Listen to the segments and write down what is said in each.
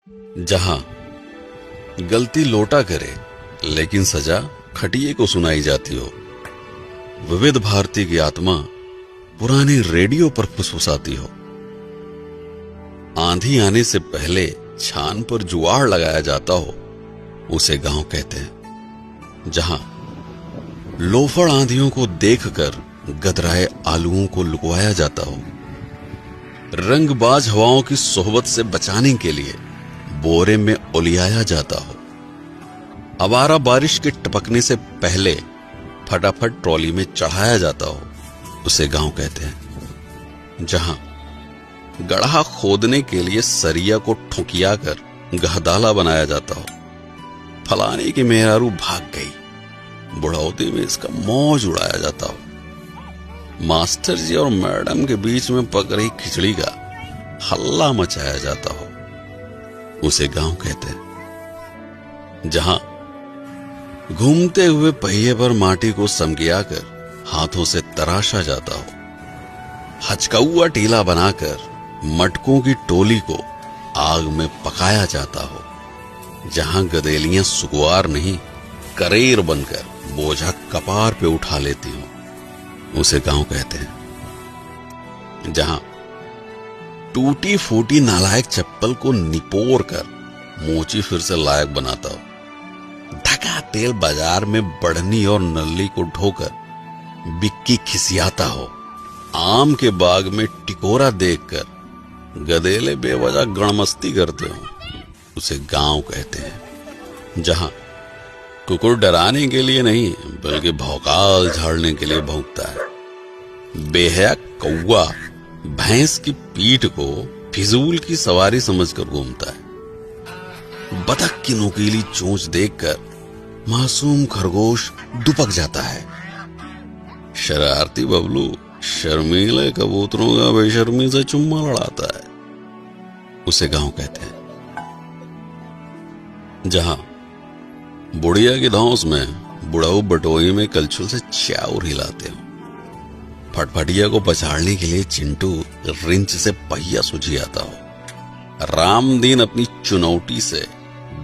जहां गलती लोटा करे लेकिन सजा खटिए को सुनाई जाती हो, विविध भारती की आत्मा पुरानी रेडियो पर फुसफुसाती हो। आंधी आने से पहले छान पर जुआड़ लगाया जाता हो, उसे गांव कहते हैं। जहां लोफड़ आंधियों को देखकर गदराए आलुओं को लुकवाया जाता हो, रंगबाज हवाओं की सोहबत से बचाने के लिए बोरे में ओलियाया जाता हो, आवारा बारिश के टपकने से पहले फटाफट ट्रॉली में चढ़ाया जाता हो, उसे गांव कहते हैं। जहां गड्ढा खोदने के लिए सरिया को ठुकियाकर गहदाला बनाया जाता हो, फलाने की मेहरारू भाग गई, बुढ़ौती में इसका मौज उड़ाया जाता हो, मास्टर जी और मैडम के बीच में पक रही खिचड़ी का हल्ला मचाया जाता हो, उसे गांव कहते हैं। जहां घूमते हुए पहिए पर माटी को समगियाकर हाथों से तराशा जाता हो, हचकौआ टीला बनाकर मटकों की टोली को आग में पकाया जाता हो, जहां गदेलियां सुकुआर नहीं करेर बनकर बोझा कपार पे उठा लेती हो, उसे गांव कहते हैं। जहां टूटी फूटी नालायक चप्पल को निपोर कर मोची फिर से लायक बनाता हो, ढका तेल बाजार में बढ़नी और नल्ली को ढोकर बिक्की खिसियाता हो, आम के बाग में टिकोरा देखकर गदेले बेवजह गणमस्ती करते हो, उसे गांव कहते हैं। जहां कुकुर डराने के लिए नहीं बल्कि भौकाल झाड़ने के लिए भौंकता है, बेहया कौवा भैंस की पीठ को फिजूल की सवारी समझकर घूमता है, बतख की नुकीली चोंच देखकर मासूम खरगोश दुपक जाता है, शरारती बबलू शर्मीले कबूतरों का बेशर्मी से चुम्मा लड़ाता है, उसे गांव कहते हैं। जहां बुढ़िया की धौंस में बुढ़ाऊ बटोई में कलछुल से चाउर हिलाते हो, फटफटिया को पछाड़ने के लिए चिंटू रिंच से पहिया सुझियाता हो, रामदीन अपनी चुनौती से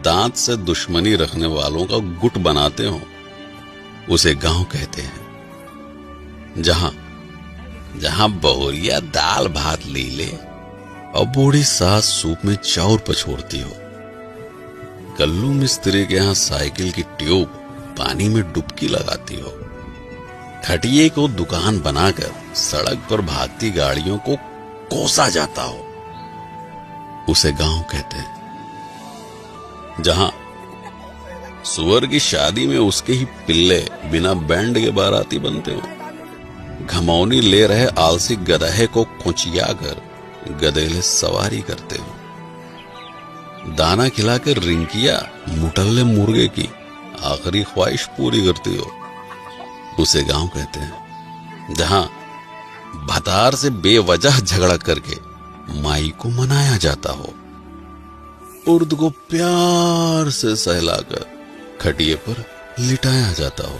दांत से दुश्मनी रखने वालों का गुट बनाते हो, उसे गांव कहते हैं। जहां बहुरिया दाल भात ली ले और बूढ़ी सास सूप में चाउर पछोड़ती हो, कल्लू मिस्त्री के यहां साइकिल की ट्यूब पानी में डुबकी लगाती हो, खटिए को दुकान बनाकर सड़क पर भागती गाड़ियों को कोसा जाता हो, उसे गांव कहते हैं। जहां सुअर की शादी में उसके ही पिल्ले बिना बैंड के बाराती बनते हो, घमौनी ले रहे आलसी गधे को खुचियाकर गधेले सवारी करते हो, दाना खिलाकर रिंकिया मुटल्ले मुर्गे की आखिरी ख्वाहिश पूरी करती हो, उसे गांव कहते हैं। जहां भतार से बेवजह झगड़ा करके माई को मनाया जाता हो, उर्द को प्यार से सहलाकर खटिए पर लिटाया जाता हो,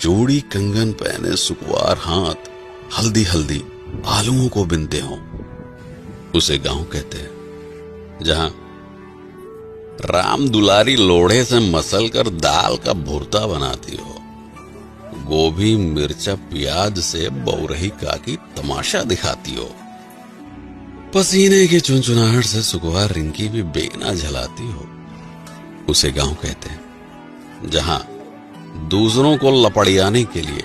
चूड़ी कंगन पहने सुकुआर हाथ हल्दी हल्दी आलुओं को बिनते हो, उसे गांव कहते हैं। जहां राम दुलारी लोढ़े से मसल कर दाल का भुर्ता बनाती हो, गोभी मिर्चा प्याज से बौरही काकी तमाशा दिखाती हो, पसीने की चुनचुनाहट से सुकुआर रिंकी भी बेगना झलाती हो, उसे गांव कहते हैं। जहां दूसरों को लपड़ियाने के लिए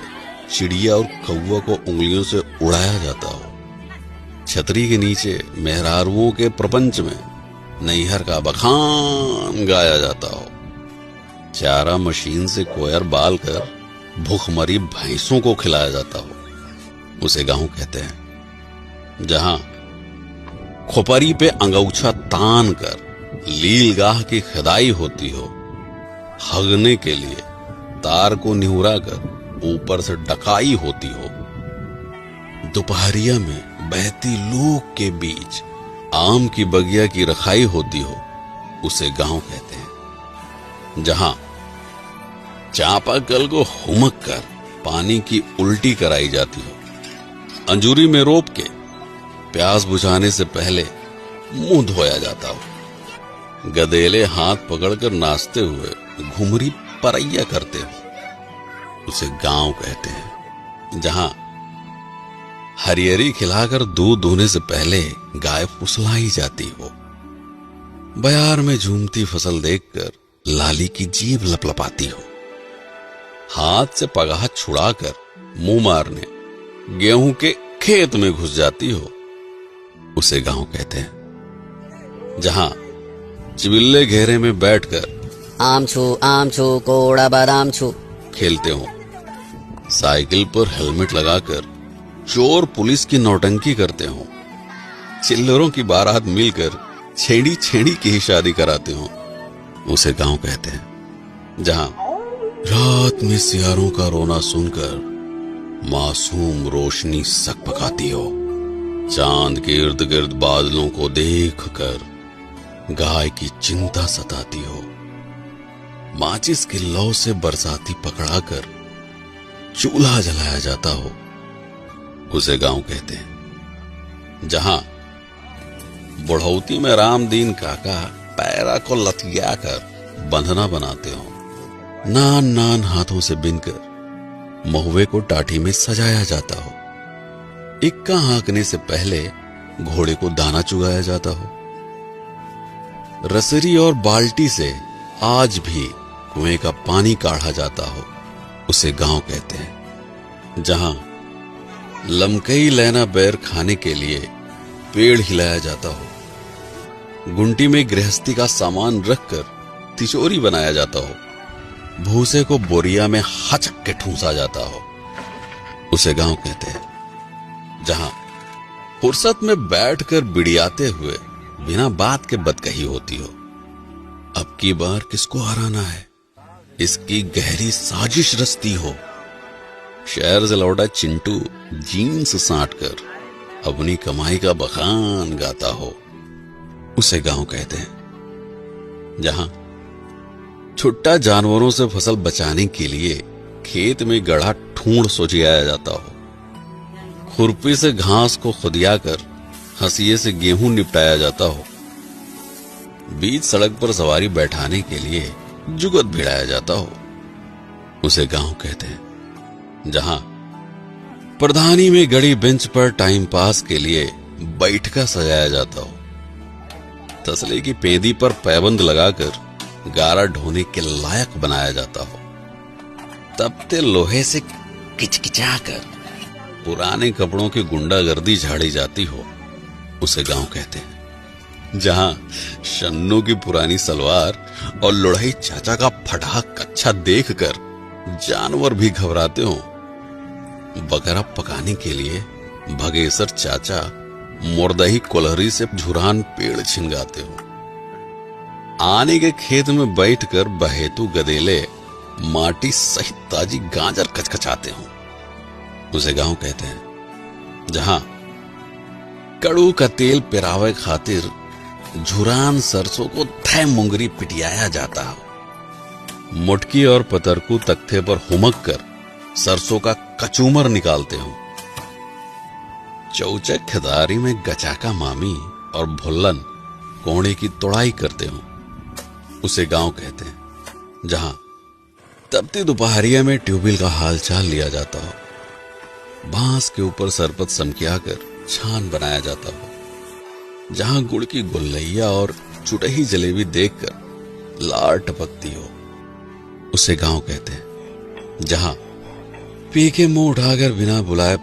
चिड़िया और कौवा को उंगलियों से उड़ाया जाता हो, छतरी के नीचे मेहरारुओं के प्रपंच में नैहर का बखान गाया जाता हो, चारा मशीन से कोयर बाल कर भूखमरी भैंसों को खिलाया जाता हो, उसे गांव कहते हैं। जहां खोपरी पे अंगौछा तान कर लीलगाह की खदाई होती हो, हगने के लिए तार को निहुरा कर ऊपर से डकाई होती हो, दोपहरिया में बहती लूक के बीच आम की बगिया की रखाई होती हो, उसे गांव कहते हैं। जहां चापाकल को हुमक कर पानी की उल्टी कराई जाती हो, अंजूरी में रोप के प्यास बुझाने से पहले मुंह धोया जाता हो, गधेले हाथ पकड़कर नाचते हुए घुमरी परैया करते हो, उसे गांव कहते हैं। जहां हरियरी खिलाकर दूध दूहने से पहले गाय फुसलाई जाती हो, बयार में झूमती फसल देखकर लाली की जीभ लपलपाती हो, हाथ से पगाह छुड़ाकर मुंह मारने गेहूं के खेत में घुस जाती हो, उसे गांव कहते हैं। जहां चिबिल्ले घेरे में बैठकर आम छू कोड़ा बादाम छू खेलते हो, साइकिल पर हेलमेट लगाकर चोर पुलिस की नौटंकी करते हो, चिल्लरों की बारात मिलकर छेड़ी छेड़ी की ही शादी कराते हो, उसे गांव कहते हैं। जहां रात में सियारों का रोना सुनकर मासूम रोशनी सक पकाती हो, चांद के इर्द गिर्द बादलों को देखकर गाय की चिंता सताती हो, माचिस की लौ से बरसाती पकड़ाकर चूल्हा जलाया जाता हो, उसे गांव कहते हैं। जहां बुढ़ौती में रामदीन काका पैरा को लथिया कर बंधना बनाते हो, नान नान हाथों से बिनकर महुए को टाटी में सजाया जाता हो, इक्का हाँकने से पहले घोड़े को दाना चुगाया जाता हो, रसरी और बाल्टी से आज भी कुएं का पानी काढ़ा जाता हो, उसे गांव कहते हैं। जहां लमकई लैना बैर खाने के लिए पेड़ हिलाया जाता हो, गुंटी में गृहस्थी का सामान रखकर तिजोरी बनाया जाता हो, भूसे को बोरिया में हचक के ठूंसा जाता हो, उसे गांव कहते हैं। जहां फुर्सत में बैठकर बिड़ियाते हुए बिना बात के बदकही होती हो, अब की बार किसको हराना है, इसकी गहरी साजिश रचती हो, शहर से लौटा चिंटू जीन्स साटकर अपनी कमाई का बखान गाता हो, उसे गांव कहते हैं। जहां छुट्टा जानवरों से फसल बचाने के लिए खेत में गढ़ा ठूंड सोचियाया जाता हो, खुरपी से घास को खुदियाकर हंसिये से गेहूं निपटाया जाता हो, बीच सड़क पर सवारी बैठाने के लिए जुगत भिड़ाया जाता हो, उसे गांव कहते हैं। जहां प्रधानी में गड़ी बेंच पर टाइम पास के लिए बैठका सजाया जाता हो, तसले की पेंदी पर पैबंद लगाकर गारा ढोने के लायक बनाया जाता हो, तपते लोहे से किचकिचाकर पुराने कपड़ों की गुंडागर्दी झाड़ी जाती हो, उसे गांव कहते हैं। जहां शन्नू की पुरानी सलवार और लुढ़ई चाचा का फटा कच्छा देखकर जानवर भी घबराते हो, बकरा पकाने के लिए भगेसर चाचा मुर्दही कोलहरी से झुरान पेड़ छिनगाते हो, आने के खेत में बैठकर बहेतु गदेले माटी सहित ताजी गाजर कचकचाते हो, उसे गांव कहते हैं। जहां कड़ू का तेल पिरावे खातिर झुरान सरसों को थे मुंगरी पिटियाया जाता हो, मुटकी और पतरकू तख्ते पर हुमक कर सरसों का कचूमर निकालते हो, चौचक खिदारी में गचाका मामी और भुल्लन कोड़े की तोड़ाई करते हो, उसे गांव कहते हैं। जहां तपती दोपहरिया में ट्यूबवेल का हालचाल लिया जाता हो, बांस के ऊपर सरपत समकियाकर छान बनाया जाता हो, जहां गुड़ की गुल्लैया और चुटही जलेबी देखकर लार टपकती हो, उसे गांव कहते हैं। जहां पी के मुंह उठाकर बिना बुलाए